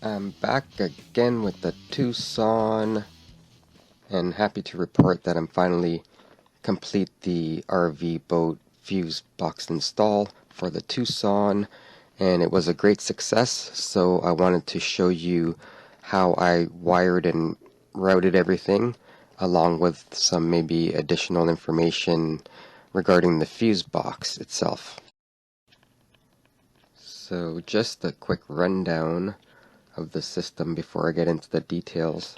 I'm back again with the Tucson and happy to report that I'm finally complete the RV boat fuse box install for the Tucson, and it was a great success. So I wanted to show you how I wired and routed everything, along with some maybe additional information regarding the fuse box itself. So just a quick rundown of the system before I get into the details.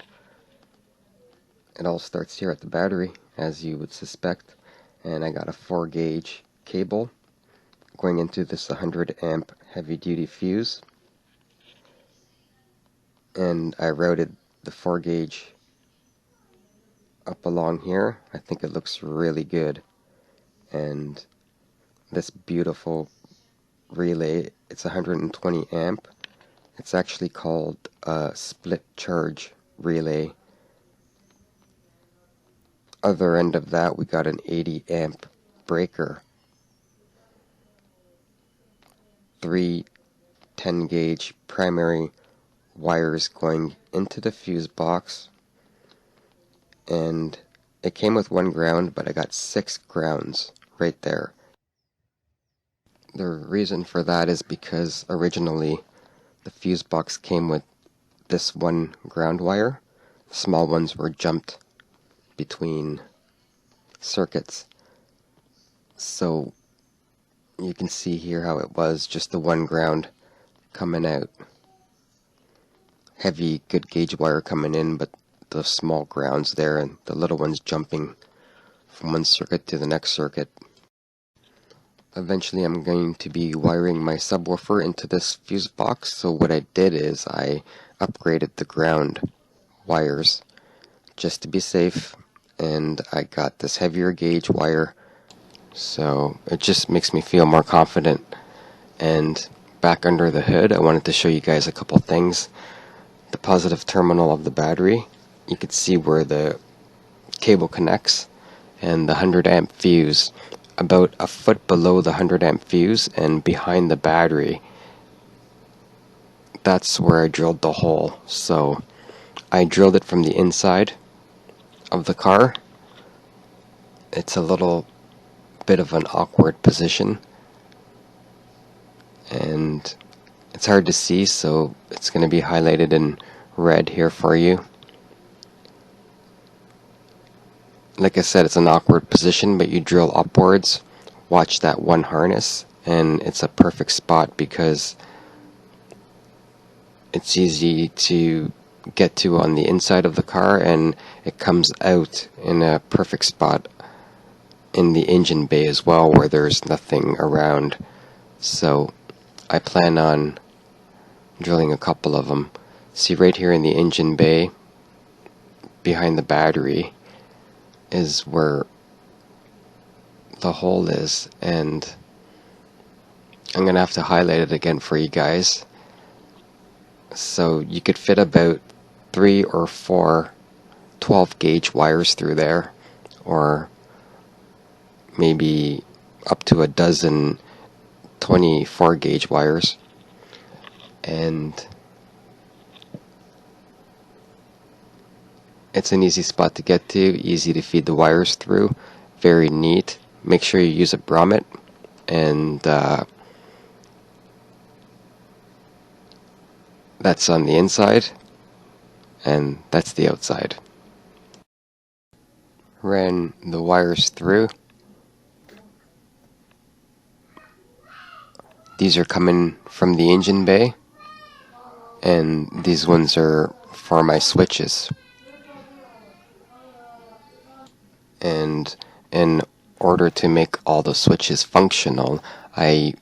It all starts here at the battery, as you would suspect, and I got a 4-gauge cable going into this 100 amp heavy duty fuse, and I routed the 4-gauge up along here. I think it looks really good, and this beautiful relay, it's 120 amp. It's actually called a split charge relay. Other end of that, we got an 80 amp breaker. 3 10-gauge primary wires going into the fuse box, and it came with 1 ground, but I got 6 grounds right there. The reason for that is because originally the fuse box came with this 1 ground wire. Small ones were jumped between circuits, so you can see here how it was just the 1 ground coming out. Heavy good gauge wire coming in, but the small grounds there and the little ones jumping from one circuit to the next circuit. Eventually I'm going to be wiring my subwoofer into this fuse box, so what I did is I upgraded the ground wires just to be safe, and I got this heavier gauge wire, so it just makes me feel more confident. And back under the hood, I wanted to show you guys a couple things. The positive terminal of the battery, you can see where the cable connects, and the 100 amp fuse about a foot below the 100 amp fuse and behind the battery. That's where I drilled the hole. So I drilled it from the inside of the car. It's a little bit of an awkward position, and it's hard to see, so it's going to be highlighted in red here for you. Like I said, it's an awkward position, but you drill upwards, watch that one harness, and it's a perfect spot because it's easy to get to on the inside of the car, and it comes out in a perfect spot in the engine bay as well, where there's nothing around. So I plan on drilling a couple of them. See, right here in the engine bay behind the battery is where the hole is, and I'm gonna have to highlight it again for you guys. So you could fit about 3 or 4 12-gauge wires through there, or maybe up to a dozen 24-gauge wires. And it's an easy spot to get to, easy to feed the wires through, very neat. Make sure you use a grommet, and that's on the inside, and that's the outside. Ran the wires through. These are coming from the engine bay, and these ones are for my switches. And in order to make all the switches functional, I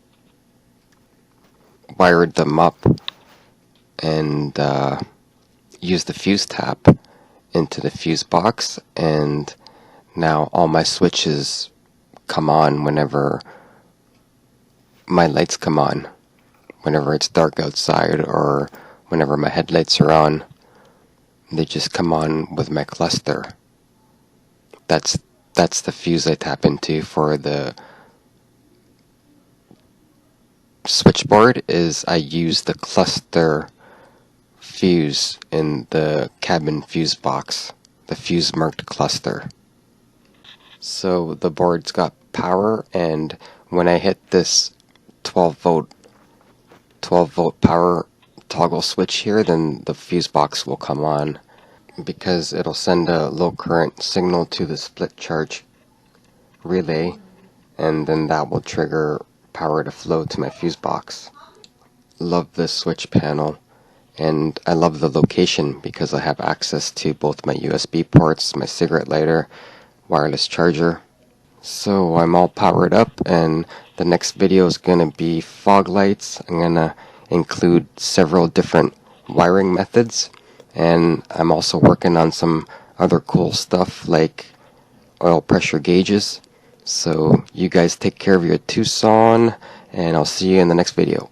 wired them up and used the fuse tap into the fuse box, and now all my switches come on whenever my lights come on, whenever it's dark outside or whenever my headlights are on. They just come on with my cluster. That's the fuse I tap into for the switchboard. Is I use the cluster fuse in the cabin fuse box, the fuse marked cluster. So the board's got power, and when I hit this 12 volt power toggle switch here, then the fuse box will come on, because it'll send a low current signal to the split charge relay, and then that will trigger power to flow to my fuse box. Love this switch panel, and I love the location because I have access to both my USB ports, my cigarette lighter, wireless charger. So I'm all powered up, and the next video is going to be fog lights. I'm going to include several different wiring methods, and I'm also working on some other cool stuff like oil pressure gauges. So you guys take care of your Tucson, and I'll see you in the next video.